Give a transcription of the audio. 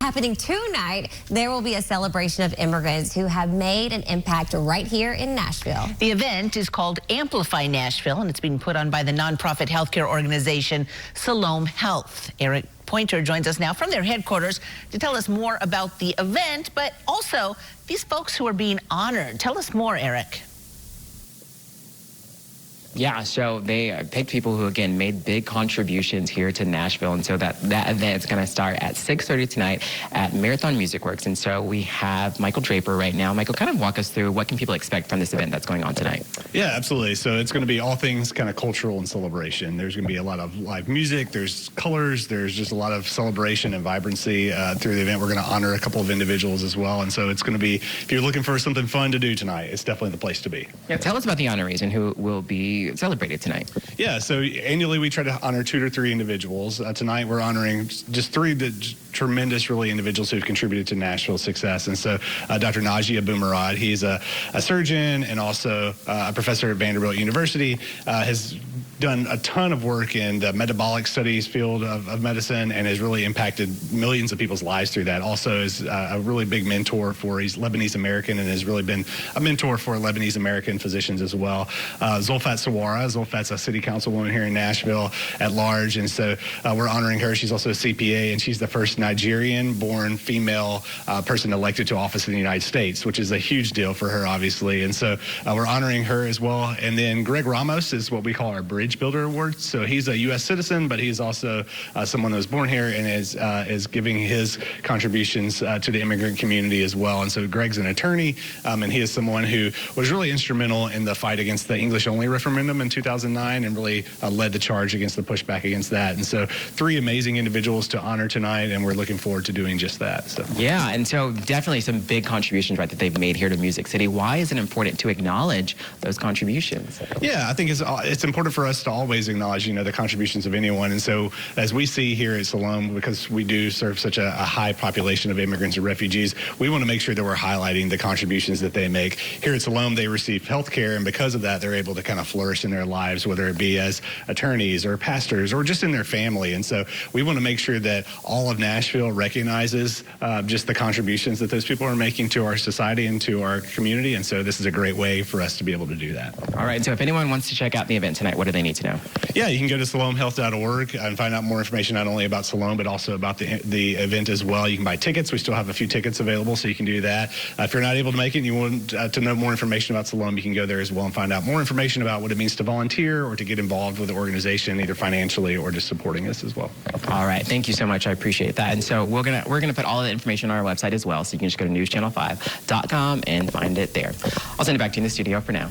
Happening tonight, there will be a celebration of immigrants who have made an impact right here in Nashville. The event is called Amplify Nashville, and it's being put on by the nonprofit healthcare organization Siloam Health. Eric Pointer joins us now from their headquarters to tell us more about the event, but also these folks who are being honored. Tell us more, Eric. Yeah, so they picked people who, again, made big contributions here to Nashville. And so that event is going to start at 6:30 tonight at Marathon Music Works. And so we have Michael Draper right now. Michael, kind of walk us through what can people expect from this event that's going on tonight? Yeah, absolutely. So it's going to be all things kind of cultural and celebration. There's going to be a lot of live music. There's colors. There's just a lot of celebration and vibrancy through the event. We're going to honor a couple of individuals as well. And so it's going to be, if you're looking for something fun to do tonight, it's definitely the place to be. Yeah, tell us about the honorees and who will be celebrated tonight. Yeah, so annually we try to honor 2 to 3 individuals. Tonight we're honoring just 3 tremendous, really, individuals who've contributed to Nashville's success. And so Dr. Najee Aboumerad, he's a surgeon and also a professor at Vanderbilt University, has done a ton of work in the metabolic studies field of medicine and has really impacted millions of people's lives through that. Also is a really big mentor he's Lebanese American and has really been a mentor for Lebanese American physicians as well. Zulfat Sawara. Zulfat's a city councilwoman here in Nashville at large, and so we're honoring her. She's also a CPA, and she's the first Nigerian-born female person elected to office in the United States, which is a huge deal for her, obviously. And so we're honoring her as well. And then Greg Ramos is what we call our Bridge Builder Award. So he's a U.S. citizen, but he's also someone that was born here and is giving his contributions to the immigrant community as well. And so Greg's an attorney, and he is someone who was really instrumental in the fight against the English-only referendum in 2009 and really led the charge against the pushback against that. And so 3 amazing individuals to honor tonight, and we're looking forward to doing just that. So. Yeah, and so definitely some big contributions, right, that they've made here to Music City. Why is it important to acknowledge those contributions? Yeah, I think it's important for us to always acknowledge, the contributions of anyone. And so as we see here at Siloam, because we do serve such a high population of immigrants and refugees, we want to make sure that we're highlighting the contributions that they make. Here at Siloam, they receive health care, and because of that, they're able to kind of flourish in their lives, whether it be as attorneys or pastors or just in their family. And so we want to make sure that all of Nashville recognizes just the contributions that those people are making to our society and to our community. And so this is a great way for us to be able to do that. All right, so if anyone wants to check out the event tonight, what do they need to know? Yeah, you can go to siloamhealth.org and find out more information not only about Siloam, but also about the event as well. You can buy tickets. We still have a few tickets available, so you can do that. If you're not able to make it and you want to know more information about Siloam, you can go there as well and find out more information about what it means to volunteer or to get involved with the organization, either financially or just supporting us as well. All right, thank you so much. I appreciate that. And so we're gonna put all of the information on our website as well, so you can just go to newschannel5.com and find it there. I'll send it back to you in the studio for now.